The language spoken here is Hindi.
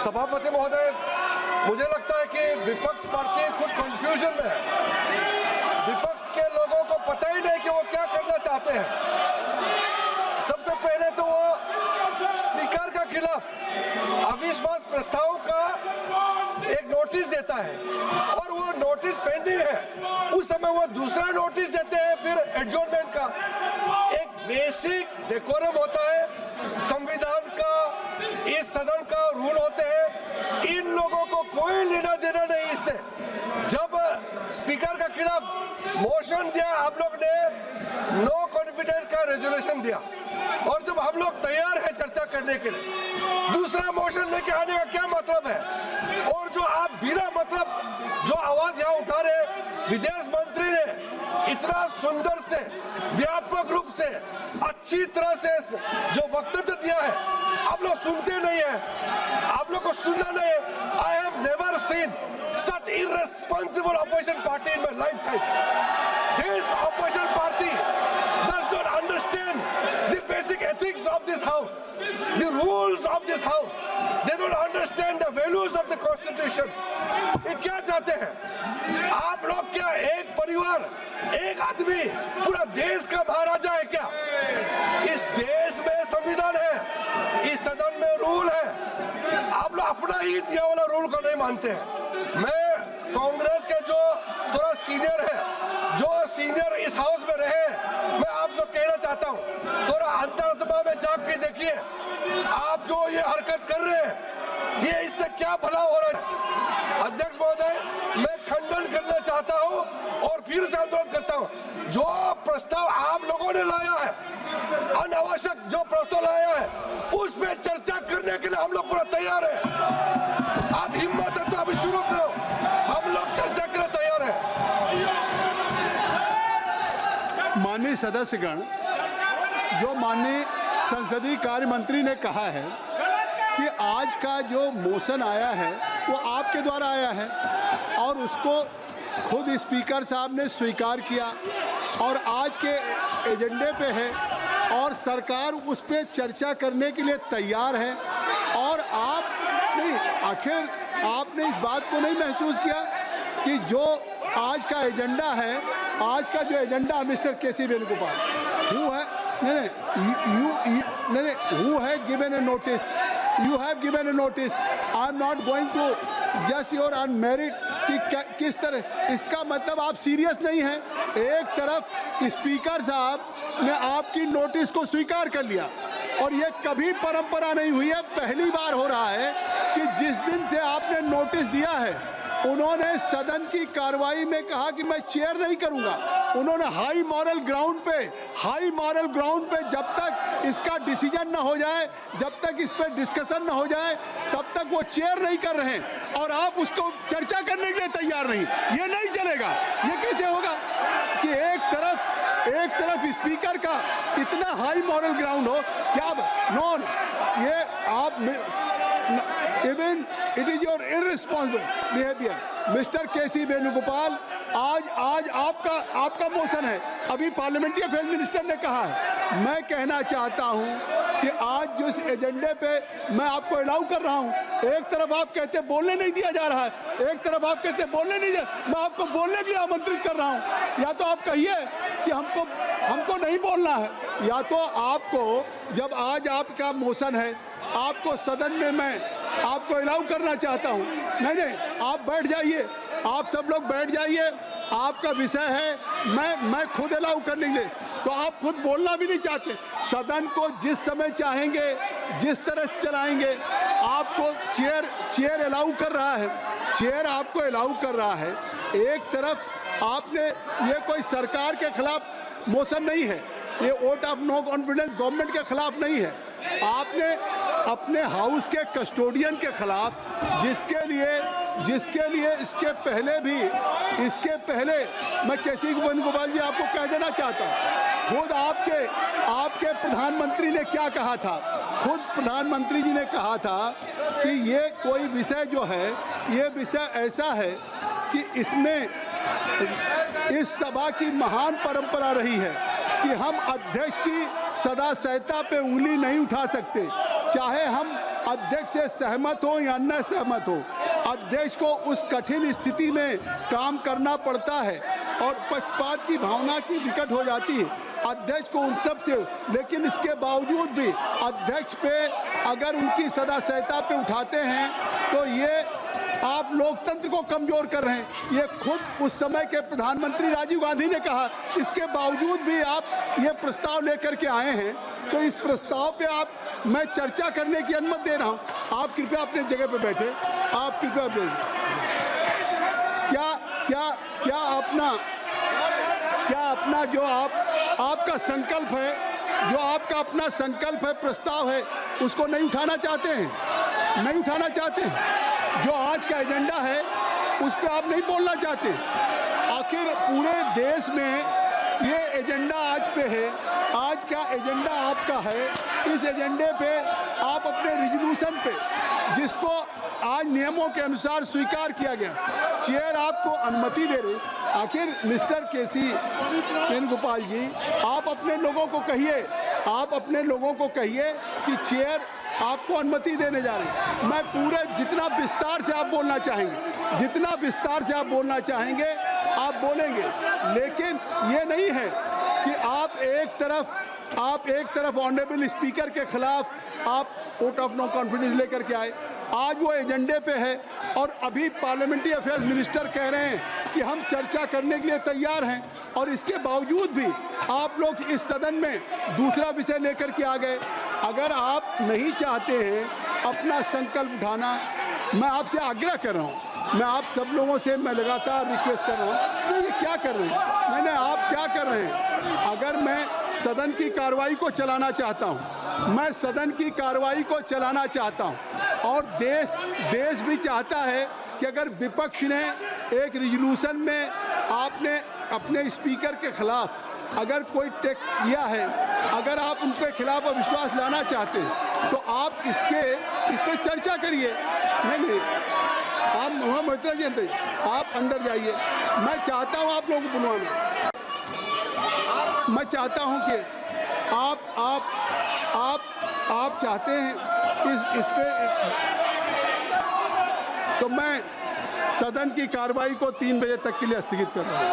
सभापति महोदय, मुझे लगता है कि विपक्ष पार्टी खुद कंफ्यूजन में है। विपक्ष के लोगों को पता ही नहीं कि वो क्या करना चाहते हैं। सबसे पहले तो वो स्पीकर के खिलाफ अविश्वास प्रस्ताव का एक नोटिस देता है और वो नोटिस पेंडिंग है। उस समय वो दूसरा नोटिस देते हैं फिर एडजॉर्नमेंट का। एक बेसिक डेकोरम होता है, संविधान का, इस सदन का रूल होते हैं। इन लोगों को कोई लेना देना नहीं इससे। जब स्पीकर के खिलाफ मोशन दिया, आप लोग ने नो कॉन्फिडेंस का रेजोल्यूशन दिया और जब हम लोग तैयार हैं चर्चा करने के लिए, दूसरा मोशन लेके आने का क्या मतलब है? और जो आप बिना मतलब जो आवाज यहाँ उठा रहे, विदेश मंत्री ने इतना सुंदर से व्यापक रूप से अच्छी तरह से जो वक्तव्य दिया है, आप लोग सुनते नहीं है, आप लोग को सुनना नहीं है। I have never seen such irresponsible opposition party in my lifetime. This opposition party does not understand the basic ethics of this house, the rules of this house. They don't understand the values of the constitution. ये क्या चाहते हैं आप लोग? क्या एक परिवार, एक आदमी पूरा देश का महाराजा है क्या? इस देश में संविधान है, इस सदन में रूल है। आप लोग अपना ही दिया वाला रूल को नहीं मानते हैं। मैं कांग्रेस के जो थोड़ा सीनियर है, जो सीनियर इस हाउस में रहे, मैं आपसे कहना चाहता हूँ, थोड़ा अंतरात्मा में जाग के देखिए। आप जो ये हरकत कर रहे हैं, ये इससे क्या भला हो रहा है? अध्यक्ष महोदय, मैं खंडन करना चाहता हूँ और फिर से आंदोलन करता हूँ। जो प्रस्ताव आप लोगों ने लाया है, अनावश्यक जो प्रस्ताव लाया है, उस पर चर्चा करने के लिए हम लोग पूरा तैयार है। आप हिम्मत है तो अभी शुरू करो, हम लोग चर्चा के लिए तैयार है। माननीय सदस्यगण, जो माननीय संसदीय कार्य मंत्री ने कहा है कि आज का जो मोशन आया है वो आपके द्वारा आया है और उसको खुद स्पीकर साहब ने स्वीकार किया और आज के एजेंडे पे है और सरकार उस पर चर्चा करने के लिए तैयार है। और आप नहीं, आखिर आपने इस बात को नहीं महसूस किया कि जो आज का एजेंडा है, आज का जो agenda mister KC Venugopal who है, हु है given a notice, you have given a notice, I am not going to just your unmerited कि किस तरह, इसका मतलब आप सीरियस नहीं हैं। एक तरफ स्पीकर साहब ने आपकी नोटिस को स्वीकार कर लिया और ये कभी परंपरा नहीं हुई है, पहली बार हो रहा है कि जिस दिन से आपने नोटिस दिया है उन्होंने सदन की कार्रवाई में कहा कि मैं चेयर नहीं करूंगा। उन्होंने हाई मॉरल ग्राउंड पे जब तक इसका डिसीजन ना हो जाए, जब तक इस पर डिस्कशन ना हो जाए, तब तक वो चेयर नहीं कर रहे हैं और आप उसको चर्चा करने के लिए तैयार नहीं। ये नहीं चलेगा। ये कैसे होगा कि एक तरफ स्पीकर का इतना हाई मॉरल ग्राउंड हो क्या? नॉन, ये आप even it is your irresponsible behaviour. Mister KC Venugopal, आज आपका मोशन है, अभी पार्लियामेंट्री अफेयर्स मिनिस्टर ने कहा है। मैं कहना चाहता हूं कि आज जो इस एजेंडे पे मैं आपको अलाउ कर रहा हूं, एक तरफ आप कहते बोलने नहीं दिया जा रहा है, एक तरफ आप कहते बोलने नहीं दिया, मैं आपको बोलने के लिए आमंत्रित कर रहा हूं। या तो आप कहिए कि हमको नहीं बोलना है, या तो आपको, जब आज आपका मोशन है, आपको सदन में मैं आपको अलाउ करना चाहता हूं। नहीं, आप बैठ जाइए, आप सब लोग बैठ जाइए, आपका विषय है। मैं खुद अलाउ करने के लिए, तो आप खुद बोलना भी नहीं चाहते। सदन को जिस समय चाहेंगे, जिस तरह से चलाएंगे। आपको चेयर अलाउ कर रहा है, चेयर आपको अलाउ कर रहा है। एक तरफ आपने, ये कोई सरकार के खिलाफ मोशन नहीं है, ये vote of no confidence government के खिलाफ नहीं है। आपने अपने हाउस के कस्टोडियन के खिलाफ, जिसके लिए इसके पहले मैं केसी वेणुगोपाल जी आपको कह देना चाहता हूँ, खुद आपके प्रधानमंत्री ने क्या कहा था? खुद प्रधानमंत्री जी ने कहा था कि ये कोई विषय जो है, ये विषय ऐसा है कि इसमें इस सभा की महान परंपरा रही है कि हम अध्यक्ष की सदा सहता पे उंगली नहीं उठा सकते, चाहे हम अध्यक्ष से सहमत हो या न सहमत हो, अध्यक्ष को उस कठिन स्थिति में काम करना पड़ता है और पक्षपात की भावना की विकट हो जाती है अध्यक्ष को उन सब से। लेकिन इसके बावजूद भी अध्यक्ष पे अगर उनकी सदाशयता पे उठाते हैं तो ये आप लोकतंत्र को कमजोर कर रहे हैं। ये खुद उस समय के प्रधानमंत्री राजीव गांधी ने कहा। इसके बावजूद भी आप ये प्रस्ताव लेकर के आए हैं, तो इस प्रस्ताव पे मैं चर्चा करने की अनुमति दे रहा हूं। आप कृपया अपने जगह पे बैठे। आप कृपया क्या अपना जो आपका संकल्प है, जो आपका अपना संकल्प है, प्रस्ताव है, उसको नहीं उठाना चाहते हैं? नहीं उठाना चाहते हैं? जो आज का एजेंडा है उस पर आप नहीं बोलना चाहते? आखिर पूरे देश में ये एजेंडा आज पे है, आज का एजेंडा आपका है। इस एजेंडे पे आप अपने रिजोल्यूशन पे, जिसको आज नियमों के अनुसार स्वीकार किया गया, चेयर आपको अनुमति दे रही। आखिर मिस्टर केसी वेणुगोपाल जी, आप अपने लोगों को कहिए कि चेयर आपको अनुमति देने जा रही। मैं पूरे जितना विस्तार से आप बोलना चाहेंगे आप बोलेंगे, लेकिन ये नहीं है कि आप एक तरफ ऑनरेबल स्पीकर के खिलाफ आप वोट ऑफ नो कॉन्फिडेंस लेकर के आए। आज वो एजेंडे पे है और अभी पार्लियामेंट्री अफेयर्स मिनिस्टर कह रहे हैं कि हम चर्चा करने के लिए तैयार हैं, और इसके बावजूद भी आप लोग इस सदन में दूसरा विषय लेकर के आ गए। अगर आप नहीं चाहते हैं अपना संकल्प उठाना, मैं आपसे आग्रह कर रहा हूं, मैं आप सब लोगों से मैं लगातार रिक्वेस्ट कर रहा हूं, तो ये क्या कर रहे हैं? आप क्या कर रहे हैं? अगर मैं सदन की कार्रवाई को चलाना चाहता हूं, और देश भी चाहता है कि अगर विपक्ष ने एक रिजोल्यूशन में आपने अपने स्पीकर के खिलाफ अगर कोई टेक्स्ट दिया है, अगर आप उनके खिलाफ अविश्वास लाना चाहते हैं तो आप इस पर चर्चा करिए। नहीं, आप मोहम्मद जी अंदर, आप अंदर जाइए। मैं चाहता हूं आप लोगों को बुलवाना, मैं चाहता हूं कि आप चाहते हैं इस पे, तो मैं सदन की कार्रवाई को 3 बजे तक के लिए स्थगित कर रहा हूं।